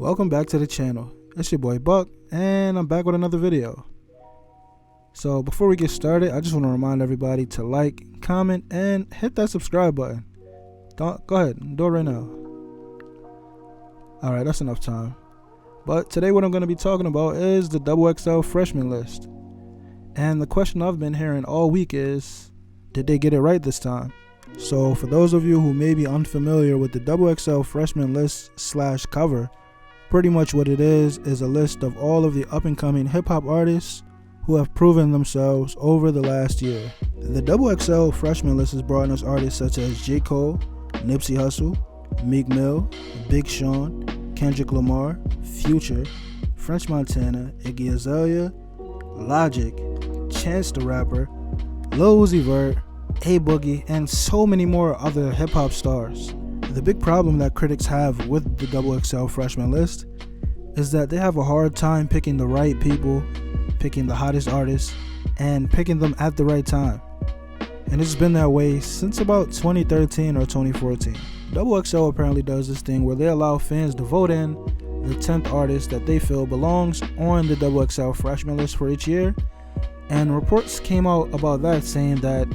Welcome back to the channel. It's your boy Buck, and I'm back with another video. So before we get started, I just want to remind everybody to like, comment, and hit that subscribe button. Go ahead, do it right now. Alright, that's enough time. But today what I'm going to be talking about is the XXL Freshmen List. And the question I've been hearing all week is, did they get it right this time? So for those of you who may be unfamiliar with the XXL Freshman List / cover, pretty much what it is a list of all of the up-and-coming hip-hop artists who have proven themselves over the last year. The XXL Freshman List has brought us artists such as J. Cole, Nipsey Hussle, Meek Mill, Big Sean, Kendrick Lamar, Future, French Montana, Iggy Azalea, Logic, Chance the Rapper, Lil Uzi Vert, A Boogie, and so many more other hip-hop stars. The big problem that critics have with the XXL Freshman List is that they have a hard time picking the right people, picking the hottest artists, and picking them at the right time. And it's been that way since about 2013 or 2014. XXL apparently does this thing where they allow fans to vote in the 10th artist that they feel belongs on the XXL Freshman List for each year. And reports came out about that saying that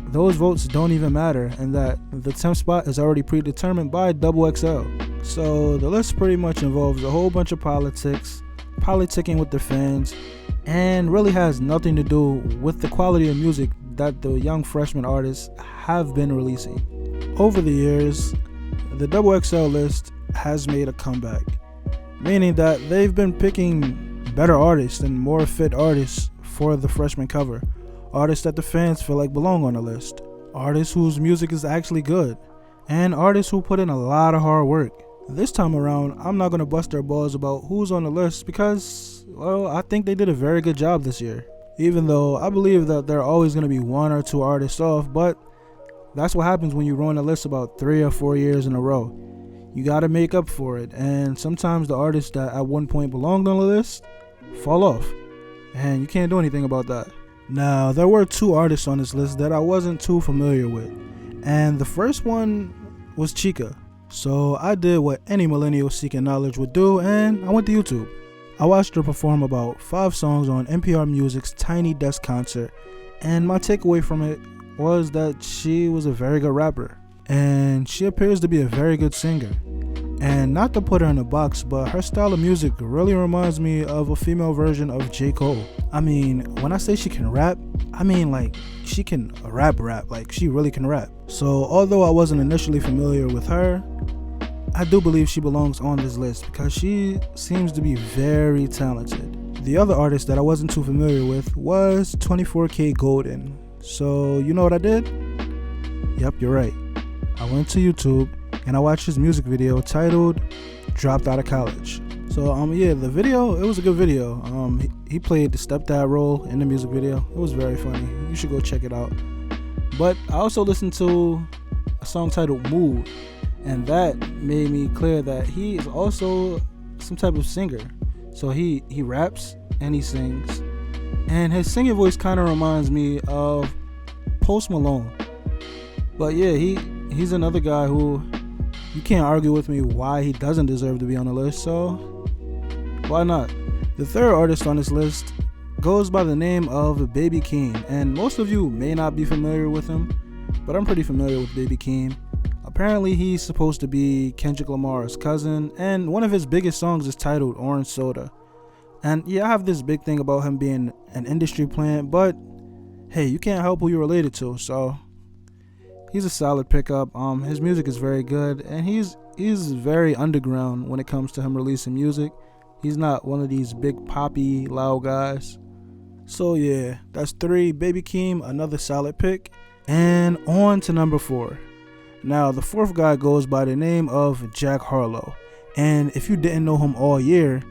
those votes don't even matter and that the 10th spot is already predetermined by XXL. So the list pretty much involves a whole bunch of politicking with the fans, and really has nothing to do with the quality of music that the young freshman artists have been releasing. Over the years, the XXL list has made a comeback, meaning that they've been picking better artists and more fit artists for the freshman cover. Artists that the fans feel like belong on the list. Artists whose music is actually good. And artists who put in a lot of hard work. This time around, I'm not going to bust their balls about who's on the list because, well, I think they did a very good job this year. Even though I believe that there are always going to be one or two artists off, but that's what happens when you run a list about 3 or 4 years in a row. You got to make up for it, and sometimes the artists that at one point belonged on the list fall off. And you can't do anything about that. Now, there were 2 artists on this list that I wasn't too familiar with, and the first one was Chika. So I did what any millennial seeking knowledge would do, and I went to YouTube. I watched her perform about 5 songs on NPR Music's Tiny Desk concert, and my takeaway from it was that she was a very good rapper, and she appears to be a very good singer. And not to put her in a box, but her style of music really reminds me of a female version of J. Cole. I mean, when I say she can rap, I mean like she can rap, like she really can rap. So although I wasn't initially familiar with her, I do believe she belongs on this list because she seems to be very talented. The other artist that I wasn't too familiar with was 24K Golden. So you know what I did? Yep, you're right. I went to YouTube and I watched his music video titled Dropped Out of College. So yeah, the video, it was a good video. He played the stepdad role in the music video. It was very funny. You should go check it out. But I also listened to a song titled Mood, and that made me clear that he is also some type of singer. So he raps and he sings, and his singing voice kind of reminds me of Post Malone. But yeah, he's another guy who you can't argue with me why he doesn't deserve to be on the list, so why not? The third artist on this list goes by the name of Baby Keem, and most of you may not be familiar with him, but I'm pretty familiar with Baby Keem. Apparently he's supposed to be Kendrick Lamar's cousin, and one of his biggest songs is titled Orange Soda. And yeah, I have this big thing about him being an industry plant, but hey, you can't help who you're related to, so he's a solid pickup. His music is very good, and he's very underground when it comes to him releasing music. He's not one of these big poppy loud guys. So yeah, that's 3. Baby Keem, another solid pick. And on to number 4. Now the 4th guy goes by the name of Jack Harlow, and if you didn't know him all year,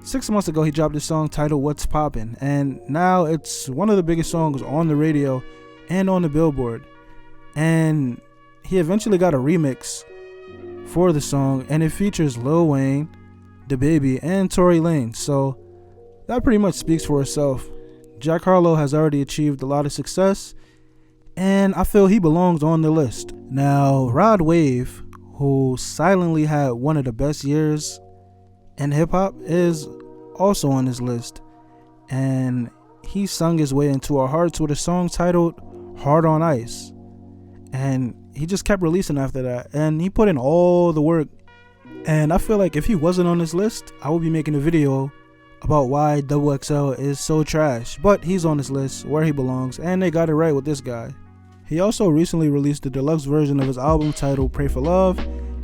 6 months ago he dropped a song titled What's Poppin', and now it's one of the biggest songs on the radio and on the Billboard. And he eventually got a remix for the song, and it features Lil Wayne, DaBaby, and Tory Lanez. So that pretty much speaks for itself. Jack Harlow has already achieved a lot of success, and I feel he belongs on the list. Now, Rod Wave, who silently had one of the best years and hip hop is also on this list. And he sung his way into our hearts with a song titled Hard on Ice. And he just kept releasing after that. And he put in all the work. And I feel like if he wasn't on this list, I would be making a video about why XXL is so trash. But he's on this list where he belongs. And they got it right with this guy. He also recently released the deluxe version of his album titled Pray for Love.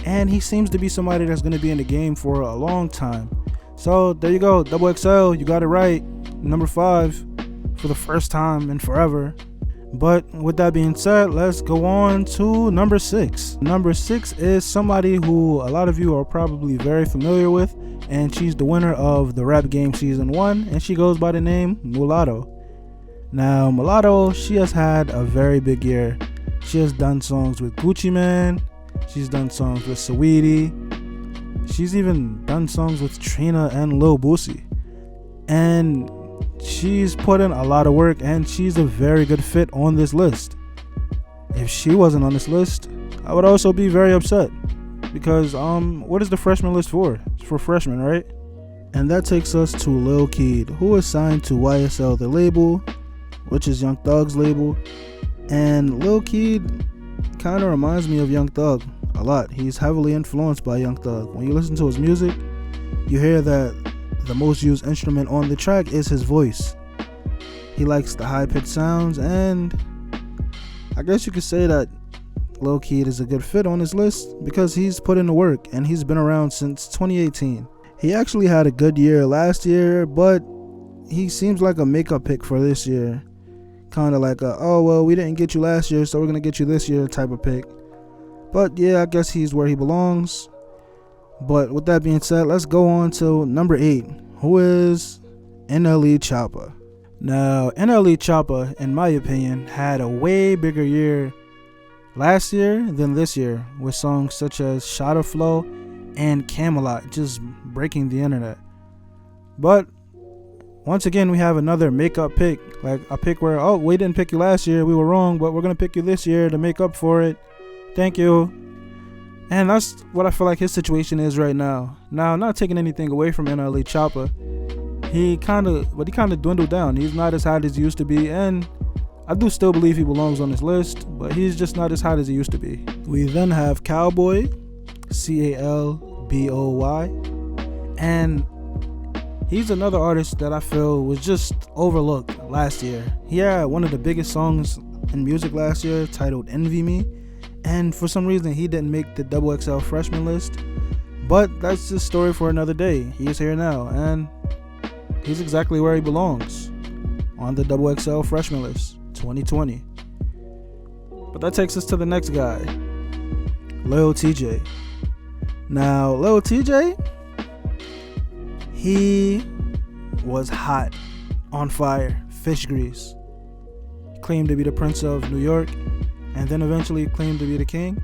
And he seems to be somebody that's going to be in the game for a long time. So there you go, XXL, you got it right. Number 5 for the first time in forever. But with that being said, let's go on to number 6. Number 6 is somebody who a lot of you are probably very familiar with, and she's the winner of the Rap Game Season 1, and she goes by the name Mulatto. Now, Mulatto, she has had a very big year. She has done songs with Gucci Mane, she's done songs with Saweetie, she's even done songs with Trina and Lil Boosie. And she's put in a lot of work, and she's a very good fit on this list. If she wasn't on this list, I would also be very upset, because what is the freshman list for? It's for freshmen, right? And that takes us to Lil Keed, who is signed to YSL, the label, which is Young Thug's label. And Lil Keed kind of reminds me of Young Thug a lot. He's heavily influenced by Young Thug. When you listen to his music, you hear that the most used instrument on the track is his voice. He likes the high-pitched sounds, and I guess you could say that Lil Keed is a good fit on this list because he's put in the work and he's been around since 2018. He actually had a good year last year, but he seems like a makeup pick for this year. Kind of like a, oh well, we didn't get you last year, so we're going to get you this year type of pick. But yeah, I guess he's where he belongs. But with that being said, let's go on to number 8, who is NLE Choppa. Now, NLE Choppa, in my opinion, had a way bigger year last year than this year, with songs such as Shot of Flow and Camelot just breaking the internet. But once again, we have another makeup pick, like a pick where, oh, we didn't pick you last year, we were wrong, but we're going to pick you this year to make up for it. Thank you. And that's what I feel like his situation is right now. Now, not taking anything away from NLE Choppa, he kind of dwindled down. He's not as hot as he used to be, and I do still believe he belongs on this list, but he's just not as hot as he used to be. We then have Calboy, Calboy, and he's another artist that I feel was just overlooked last year. He had one of the biggest songs in music last year titled Envy Me, and for some reason he didn't make the XXL Freshmen List. But that's the story for another day. He is here now, and he's exactly where he belongs, on the XXL Freshman List 2020. But that takes us to the next guy, Lil Tjay. Now, Lil Tjay, he was hot, on fire, fish grease. He claimed to be the Prince of New York, and then eventually claimed to be the king.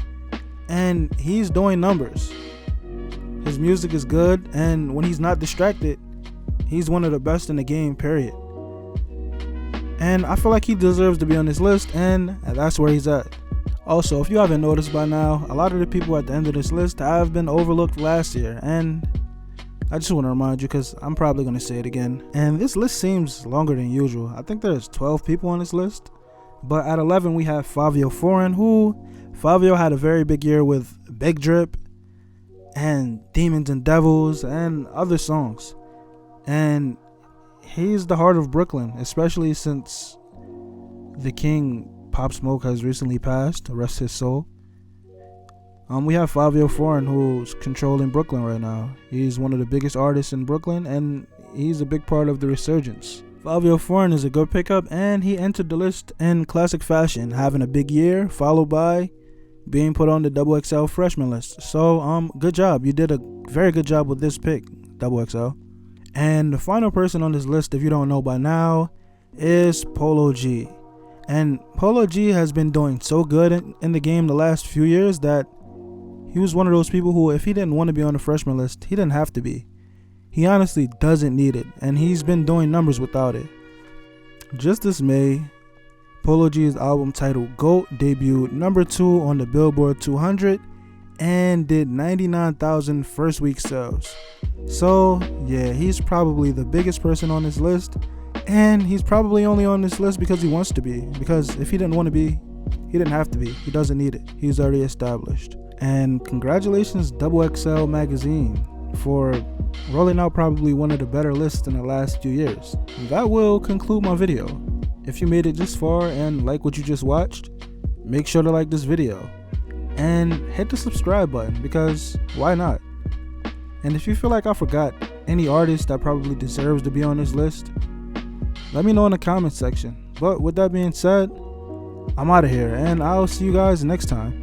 And he's doing numbers. His music is good, and when he's not distracted, he's one of the best in the game, period. And I feel like he deserves to be on this list, and that's where he's at. Also, if you haven't noticed by now, a lot of the people at the end of this list have been overlooked last year, and I just want to remind you because I'm probably going to say it again. And this list seems longer than usual. I think there's 12 people on this list. But at 11, we have Fivio Foreign, who Fivio had a very big year with Big Drip and Demons and Devils and other songs. And he's the heart of Brooklyn, especially since the king Pop Smoke has recently passed, rest his soul. We have Fivio Foreign, who's controlling Brooklyn right now. He's one of the biggest artists in Brooklyn, and he's a big part of the resurgence. Fivio Foreign is a good pickup, and he entered the list in classic fashion, having a big year, followed by being put on the XXL Freshman List. So, good job. You did a very good job with this pick, XXL. And the final person on this list, if you don't know by now, is Polo G. And Polo G has been doing so good in the game the last few years that he was one of those people who, if he didn't want to be on the freshman list, he didn't have to be. He honestly doesn't need it, and he's been doing numbers without it. Just this May, Polo G's album titled GOAT debuted number 2 on the Billboard 200, and did 99,000 first week sales. So yeah, he's probably the biggest person on this list, and he's probably only on this list because he wants to be, because if he didn't want to be, he didn't have to be. He doesn't need it. He's already established. And congratulations XXL magazine for rolling out probably one of the better lists in the last few years. That will conclude my video. If you made it this far and like what you just watched, make sure to like this video and hit the subscribe button, because why not? And if you feel like I forgot any artist that probably deserves to be on this list, let me know in the comment section. But with that being said, I'm out of here, and I'll see you guys next time.